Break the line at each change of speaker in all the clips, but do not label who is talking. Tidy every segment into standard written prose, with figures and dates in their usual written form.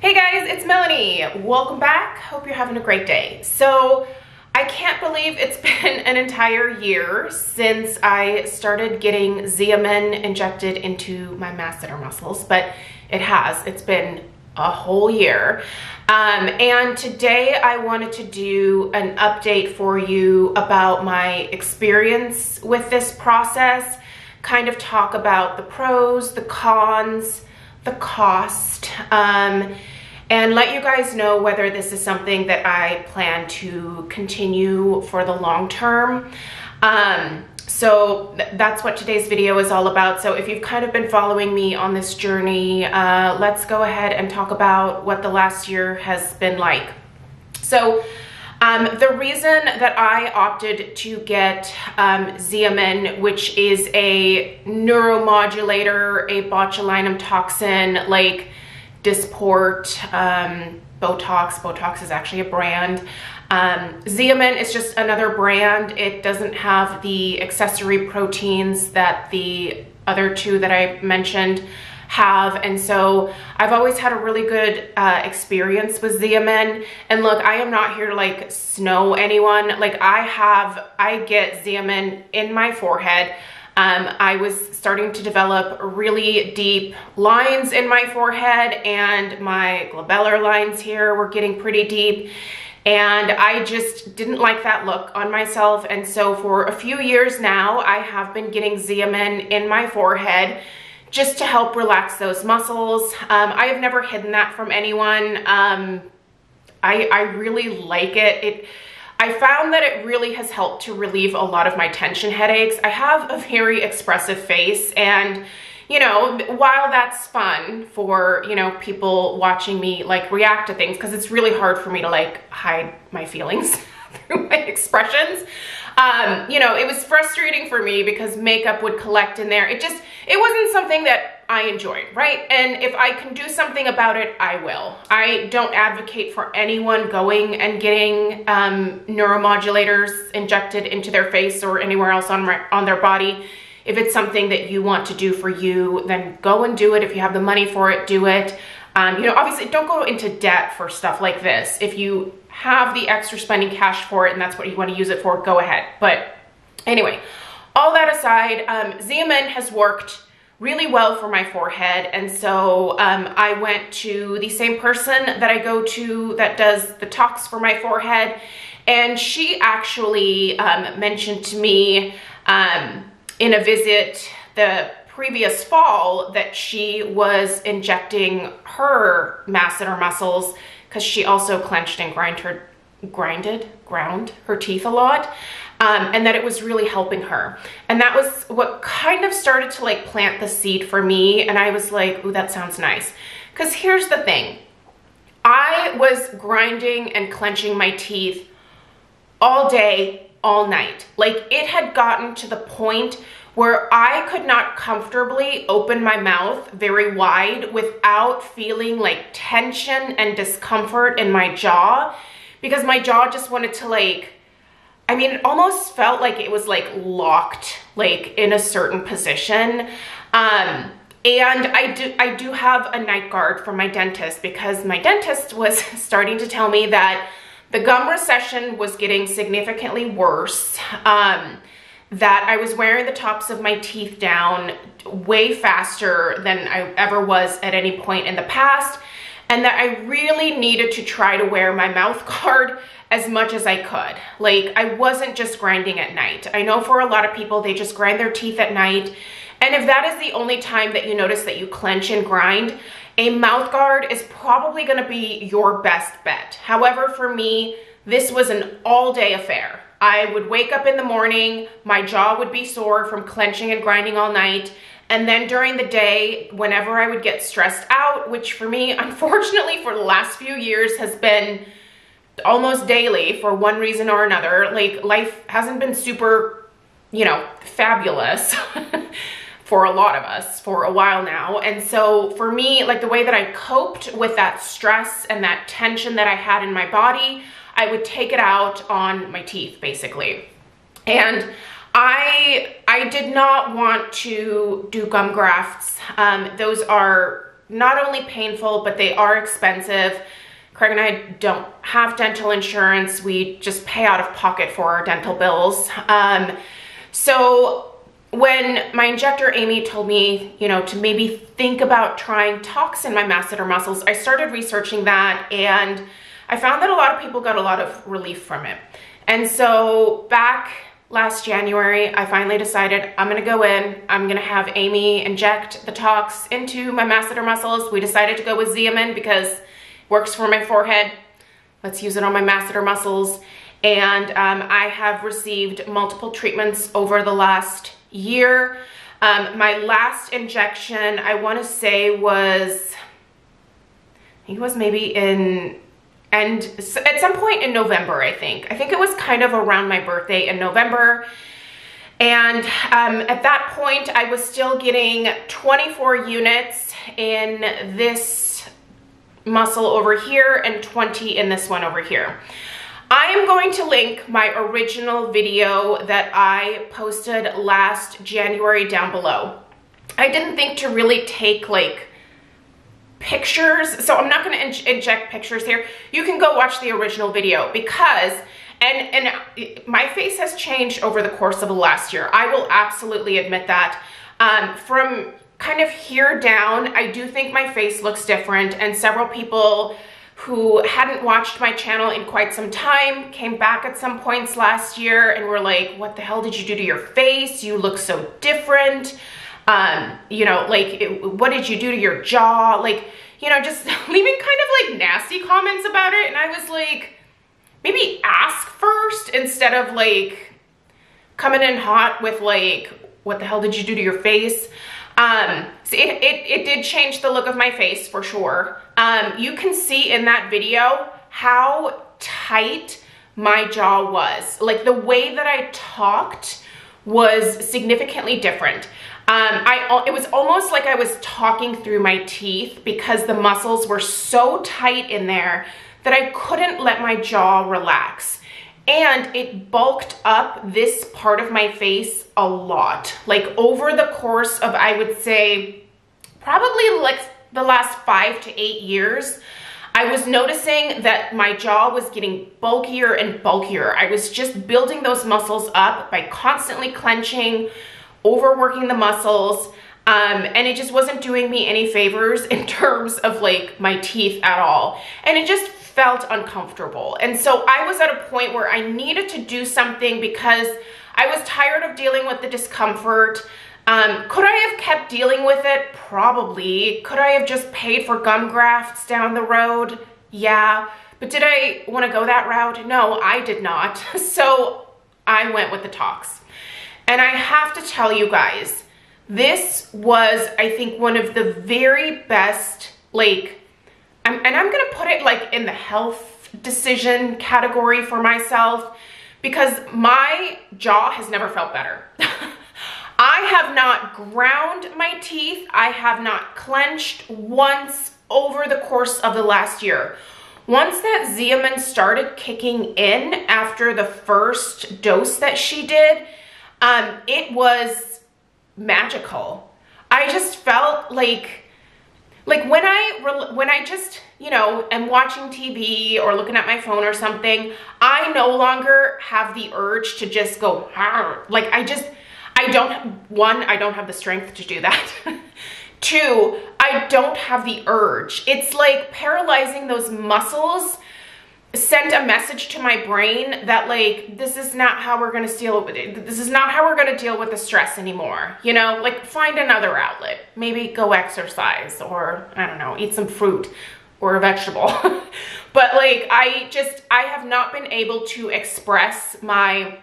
Hey guys, it's Melanie. Welcome back. Hope you're having a great day. So I can't believe it's been an entire year since I started getting Xeomin injected into my masseter muscles, but it has. It's been a whole year. And today I wanted to do an update for you about my experience with this process, kind of talk about the pros, the cons, the cost, and let you guys know whether this is something that I plan to continue for the long term. So that's what today's video is all about. So if you've kind of been following me on this journey, let's go ahead and talk about what the last year has been like. So the reason that I opted to get Xeomin, which is a neuromodulator, a botulinum toxin, like Dysport, Botox is actually a brand. Xeomin is just another brand. It doesn't have the accessory proteins that the other two that I mentioned have, and so I've always had a really good experience with Xeomin. And look, I am not here to like snow anyone. Like I get Xeomin in my forehead. I was starting to develop really deep lines in my forehead, and my glabellar lines here were getting pretty deep, and I just didn't like that look on myself. And so for a few years now, I have been getting Xeomin in my forehead just to help relax those muscles. I have never hidden that from anyone. I really like it. I found that it really has helped to relieve a lot of my tension headaches. I have a very expressive face, and you know, while that's fun for, you know, people watching me like react to things, because it's really hard for me to like hide my feelings through my expressions. You know, it was frustrating for me because makeup would collect in there. It wasn't something that I enjoyed, right? And if I can do something about it, I will. I don't advocate for anyone going and getting neuromodulators injected into their face or anywhere else on their body. If it's something that you want to do for you, then go and do it. If you have the money for it, do it. You know, obviously don't go into debt for stuff like this. If you have the extra spending cash for it and that's what you want to use it for, go ahead. But anyway, all that aside, Xeomin has worked really well for my forehead. And so I went to the same person that I go to that does the tox for my forehead. And she actually mentioned to me in a visit the previous fall that she was injecting her masseter muscles because she also clenched and ground her teeth a lot, and that it was really helping her. And that was what kind of started to like plant the seed for me. And I was like, ooh, that sounds nice. Because here's the thing. I was grinding and clenching my teeth all day, all night. Like it had gotten to the point where I could not comfortably open my mouth very wide without feeling like tension and discomfort in my jaw, because my jaw just wanted to like, I mean, it almost felt like it was like locked, like in a certain position. And I do have a night guard from my dentist, because my dentist was starting to tell me that the gum recession was getting significantly worse. That I was wearing the tops of my teeth down way faster than I ever was at any point in the past, and that I really needed to try to wear my mouth guard as much as I could. Like I wasn't just grinding at night. I know for a lot of people, they just grind their teeth at night. And if that is the only time that you notice that you clench and grind, a mouth guard is probably gonna be your best bet. However, for me, this was an all-day affair. I would wake up in the morning, my jaw would be sore from clenching and grinding all night. And then during the day, whenever I would get stressed out, which for me, unfortunately, for the last few years has been almost daily for one reason or another. Like life hasn't been super, you know, fabulous for a lot of us for a while now. And so for me, like the way that I coped with that stress and that tension that I had in my body, I would take it out on my teeth basically. And I did not want to do gum grafts. Those are not only painful, but they are expensive. Craig and I don't have dental insurance. We just pay out of pocket for our dental bills. So when my injector, Amy, told me, you know, to maybe think about trying tox in my masseter muscles, I started researching that, and I found that a lot of people got a lot of relief from it. And so back last January, I finally decided I'm gonna go in, I'm gonna have Amy inject the tox into my masseter muscles. We decided to go with Xeomin because it works for my forehead. Let's use it on my masseter muscles. And I have received multiple treatments over the last year. My last injection, I wanna say was, I think it was maybe at some point in November, I think. I think it was kind of around my birthday in November. And at that point, I was still getting 24 units in this muscle over here and 20 in this one over here. I am going to link my original video that I posted last January down below. I didn't think to really take like pictures, so I'm not going to inject pictures here. You can go watch the original video because, and my face has changed over the course of the last year. I will absolutely admit that. From kind of here down, I do think my face looks different, and several people who hadn't watched my channel in quite some time came back at some points last year and were like, what the hell did you do to your face? You look so different. You know, like, what did you do to your jaw? Like, you know, just leaving kind of like nasty comments about it. And I was like, maybe ask first instead of like coming in hot with like, what the hell did you do to your face? So it did change the look of my face for sure. You can see in that video how tight my jaw was. Like the way that I talked was significantly different. It was almost like I was talking through my teeth because the muscles were so tight in there that I couldn't let my jaw relax. And it bulked up this part of my face a lot. Like over the course of, I would say, probably like the last 5 to 8 years, I was noticing that my jaw was getting bulkier and bulkier. I was just building those muscles up by constantly clenching, overworking the muscles, and it just wasn't doing me any favors in terms of like my teeth at all. And it just felt uncomfortable. And so I was at a point where I needed to do something because I was tired of dealing with the discomfort. Could I have kept dealing with it? Probably. Could I have just paid for gum grafts down the road? Yeah. But did I want to go that route? No, I did not. So I went with the tox. And I have to tell you guys, this was, I think, one of the very best, like, and I'm going to put it like in the health decision category for myself because my jaw has never felt better. I have not ground my teeth. I have not clenched once over the course of the last year. Once that Xeomin started kicking in after the first dose that she did, it was magical. I just felt like when I just, you know, am watching TV or looking at my phone or something, I no longer have the urge to just go, like I don't have the strength to do that. 2, I don't have the urge. It's like paralyzing those muscles sent a message to my brain that like, this is not how we're going to deal with it. This is not how we're going to deal with the stress anymore. You know, like find another outlet, maybe go exercise or I don't know, eat some fruit or a vegetable. But like, I have not been able to express my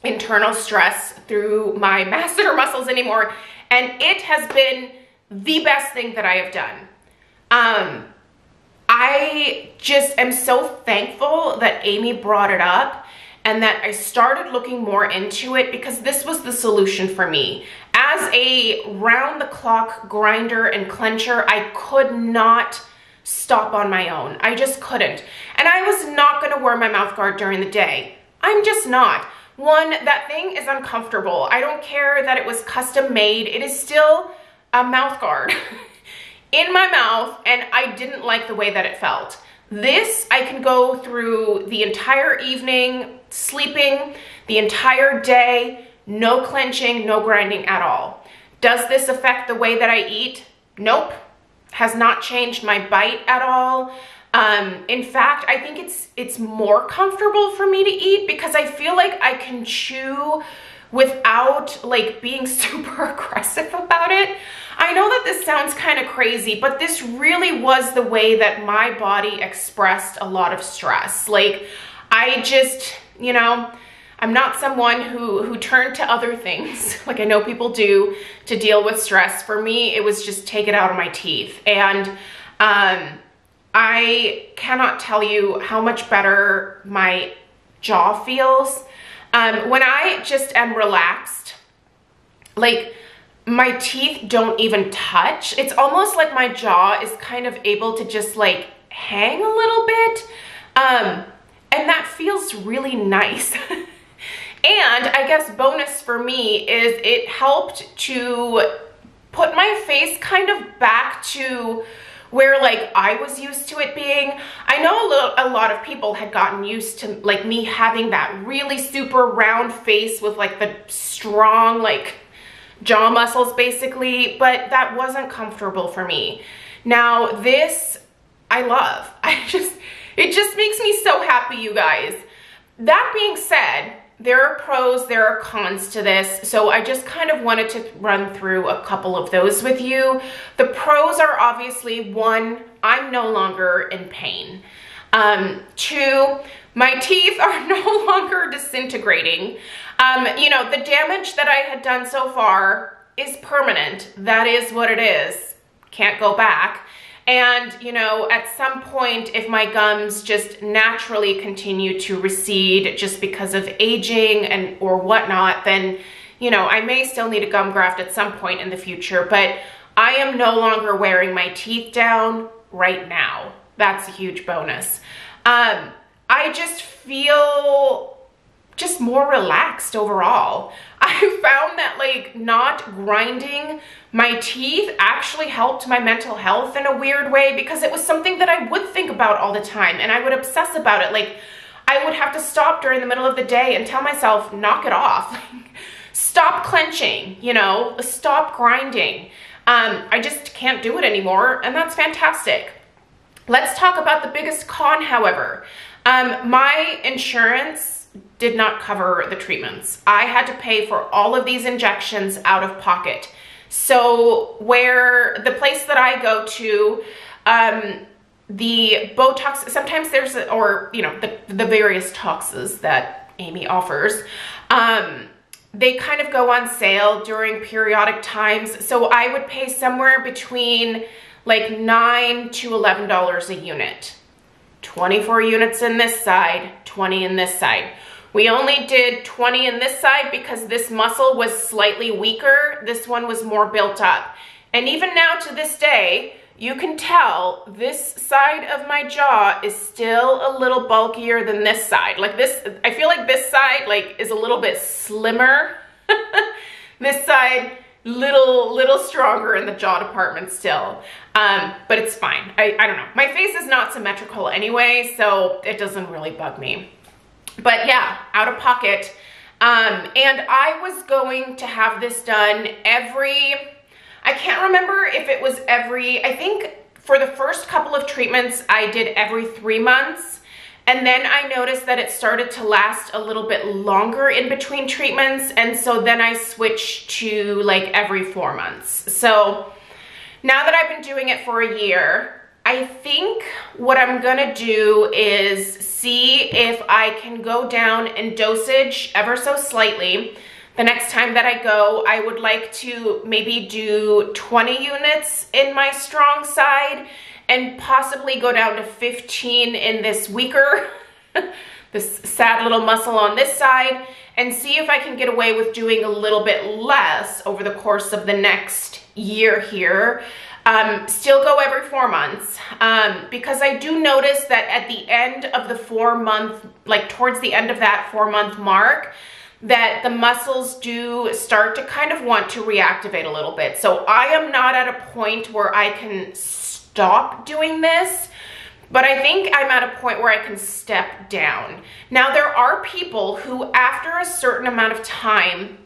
internal stress through my masseter muscles anymore. And it has been the best thing that I have done. I just am so thankful that Amy brought it up and that I started looking more into it because this was the solution for me. As a round-the-clock grinder and clencher, I could not stop on my own. I just couldn't. And I was not going to wear my mouth guard during the day. I'm just not. One, that thing is uncomfortable. I don't care that it was custom made. It is still a mouth guard. in my mouth, and I didn't like the way that it felt. This, I can go through the entire evening, sleeping, the entire day, no clenching, no grinding at all. Does this affect the way that I eat? Nope. Has not changed my bite at all. In fact, I think it's more comfortable for me to eat because I feel like I can chew without like being super aggressive about it. I know that this sounds kind of crazy, but this really was the way that my body expressed a lot of stress. Like, I just, you know, I'm not someone who turned to other things, like I know people do, to deal with stress. For me, it was just take it out of my teeth. And I cannot tell you how much better my jaw feels. When I just am relaxed, like, my teeth don't even touch. It's almost like my jaw is kind of able to just like hang a little bit. And that feels really nice. And I guess bonus for me is it helped to put my face kind of back to where like I was used to it being. I know a lot of people had gotten used to like me having that really super round face with like the strong like jaw muscles basically, but that wasn't comfortable for me. Now this I love. It just makes me so happy, you guys. That being said, there are pros, there are cons to this, so I just kind of wanted to run through a couple of those with you. The pros are obviously, one, I'm no longer in pain. Two, my teeth are no longer disintegrating. You know, the damage that I had done so far is permanent. That is what it is. Can't go back. And, you know, at some point, if my gums just naturally continue to recede just because of aging and or whatnot, then, you know, I may still need a gum graft at some point in the future, but I am no longer wearing my teeth down right now. That's a huge bonus. I just feel just more relaxed overall. I found that like not grinding my teeth actually helped my mental health in a weird way, because it was something that I would think about all the time and I would obsess about it. Like, I would have to stop during the middle of the day and tell myself, knock it off. Stop clenching, you know, stop grinding. I just can't do it anymore, and that's fantastic. Let's talk about the biggest con, however. My insurance did not cover the treatments. I had to pay for all of these injections out of pocket. So where the place that I go to, the Botox, sometimes there's, or, you know, the various toxes that Amy offers, they kind of go on sale during periodic times. So I would pay somewhere between like $9 to $11 a unit. 24 units in this side, 20 in this side. We only did 20 in this side because this muscle was slightly weaker. This one was more built up. And even now to this day, you can tell this side of my jaw is still a little bulkier than this side. Like this, I feel like this side like is a little bit slimmer. This side, little stronger in the jaw department still. But it's fine. I don't know. My face is not symmetrical anyway, so it doesn't really bug me. But yeah, out of pocket. And I was going to have this done I can't remember if it was I think for the first couple of treatments, I did every 3 months. And then I noticed that it started to last a little bit longer in between treatments. And so then I switched to like every 4 months. So now that I've been doing it for a year, I think what I'm gonna do is see if I can go down in dosage ever so slightly. The next time that I go, I would like to maybe do 20 units in my strong side and possibly go down to 15 in this weaker, this sad little muscle on this side, and see if I can get away with doing a little bit less over the course of the next year here. Still go every 4 months, because I do notice that at the end of the 4 month, like towards the end of that 4 month mark, that the muscles do start to kind of want to reactivate a little bit. So I am not at a point where I can stop doing this, but I think I'm at a point where I can step down. Now, there are people who, after a certain amount of time,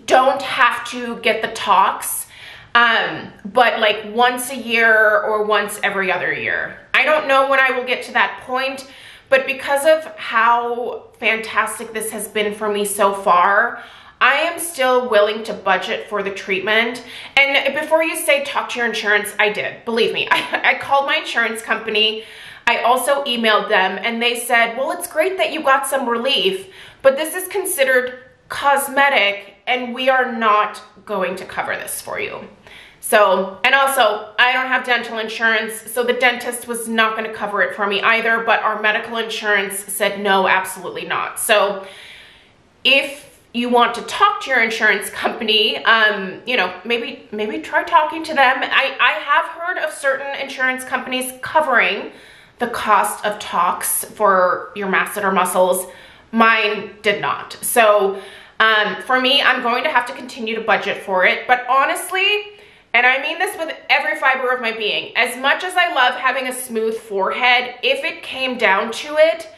don't have to get the tox, but like once a year or once every other year. I don't know when I will get to that point, but because of how fantastic this has been for me so far, I am still willing to budget for the treatment. And before you say talk to your insurance, I did. Believe me, I called my insurance company. I also emailed them and they said, well, it's great that you got some relief, but this is considered cosmetic and we are not going to cover this for you. So, and also I don't have dental insurance, so the dentist was not going to cover it for me either, but our medical insurance said no, absolutely not. So if you want to talk to your insurance company, you know, maybe try talking to them. I have heard of certain insurance companies covering the cost of tox for your masseter muscles. Mine did not. So for me, I'm going to have to continue to budget for it. But honestly, and I mean this with every fiber of my being, as much as I love having a smooth forehead, if it came down to it,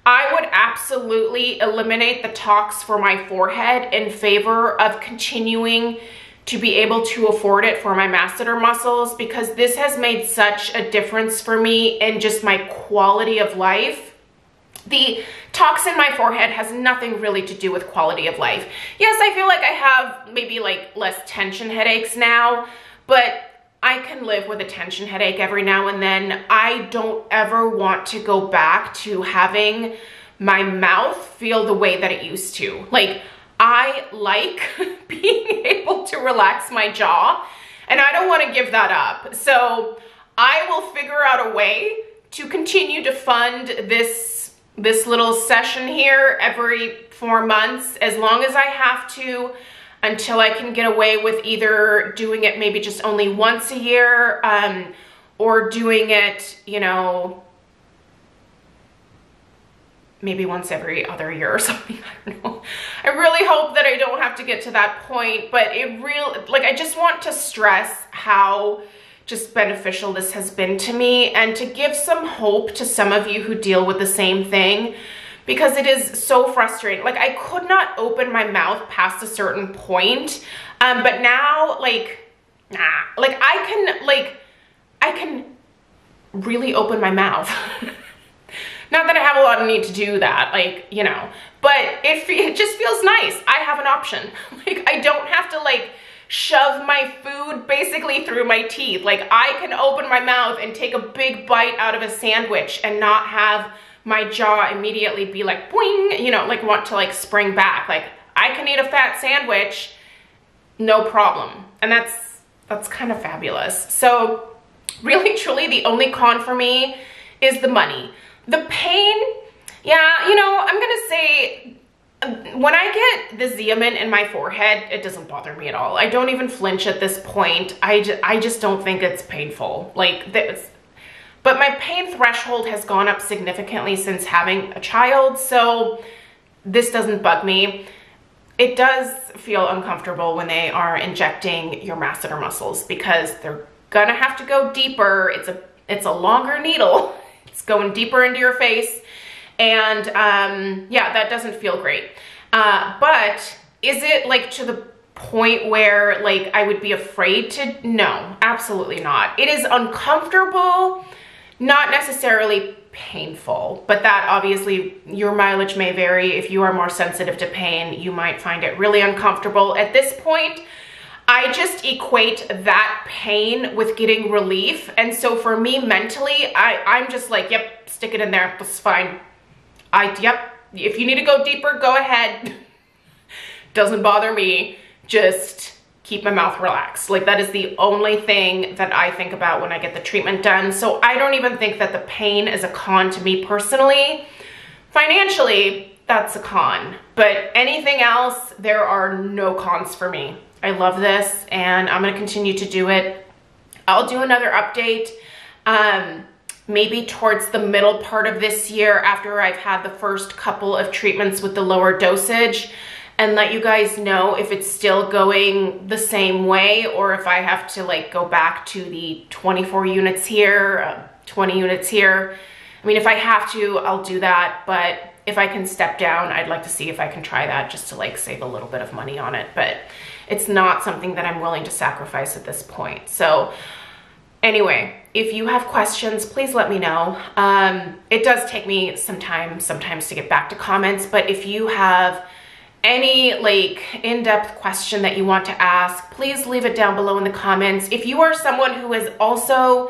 I would absolutely eliminate the tox for my forehead in favor of continuing to be able to afford it for my masseter muscles, because this has made such a difference for me in just my quality of life. The tox in my forehead has nothing really to do with quality of life. Yes, I feel like I have maybe like less tension headaches now, but I can live with a tension headache every now and then. I don't ever want to go back to having my mouth feel the way that it used to. Like, I like being able to relax my jaw, and I don't want to give that up. So I will figure out a way to continue to fund this little session here every 4 months, as long as I have to, until I can get away with either doing it maybe just only once a year, or doing it, you know, maybe once every other year or something. I don't know. I really hope that I don't have to get to that point, but I just want to stress how just beneficial this has been to me, and to give some hope to some of you who deal with the same thing, because it is so frustrating. Like, I could not open my mouth past a certain point, but now, like, like I can really open my mouth. Not that I have a lot of need to do that, like, you know, but it just feels nice. I have an option. Like, I don't have to like shove my food basically through my teeth. Like, I can open my mouth and take a big bite out of a sandwich and not have my jaw immediately be like, boing, you know, like want to like spring back. Like, I can eat a fat sandwich, no problem. And that's kind of fabulous. So really, truly, the only con for me is the money. The pain, yeah, you know, I'm gonna say, when I get the Xeomin in my forehead, it doesn't bother me at all. I don't even flinch at this point. I just don't think it's painful. Like, but my pain threshold has gone up significantly since having a child, so this doesn't bug me. It does feel uncomfortable when they are injecting your masseter muscles, because they're gonna have to go deeper. It's a longer needle. It's going deeper into your face, and yeah, that doesn't feel great. But is it like to the point where like I would be afraid to? No, absolutely not. It is uncomfortable, not necessarily painful, but that obviously your mileage may vary. If you are more sensitive to pain, you might find it really uncomfortable. At this point, I just equate that pain with getting relief. And so for me mentally, I'm just like, yep, stick it in there, that's fine. Yep, if you need to go deeper, go ahead. Doesn't bother me, just keep my mouth relaxed. Like, that is the only thing that I think about when I get the treatment done. So I don't even think that the pain is a con to me personally. Financially, that's a con. But anything else, there are no cons for me. I love this, and I'm gonna continue to do it. I'll do another update maybe towards the middle part of this year, after I've had the first couple of treatments with the lower dosage, and let you guys know if it's still going the same way or if I have to like go back to the 24 units here, 20 units here. I mean, if I have to, I'll do that, but if I can step down, I'd like to see if I can try that just to like save a little bit of money on it, but it's not something that I'm willing to sacrifice at this point. So anyway, if you have questions, please let me know. It does take me some time sometimes to get back to comments, but if you have any like in-depth question that you want to ask, please leave it down below in the comments. If you are someone who has also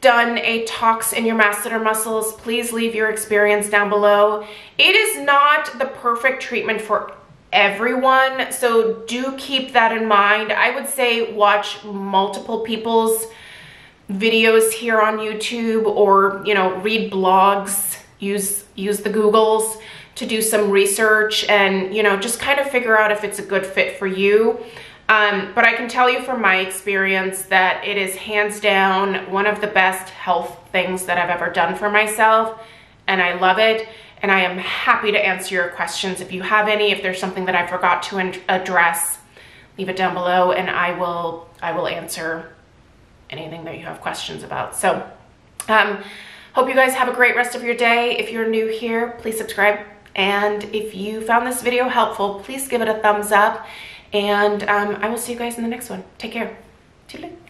done a tox in your masseter muscles, please leave your experience down below. It is not the perfect treatment for everyone, so do keep that in mind. I would say watch multiple people's videos here on YouTube, or you know, read blogs, use the Googles to do some research and, you know, just kind of figure out if it's a good fit for you. But I can tell you from my experience that it is hands down one of the best health things that I've ever done for myself, and I love it. And I am happy to answer your questions if you have any. If there's something that I forgot to address, leave it down below and I will answer anything that you have questions about. So hope you guys have a great rest of your day. If you're new here, please subscribe. And if you found this video helpful, please give it a thumbs up. And I will see you guys in the next one. Take care. Toodaloo.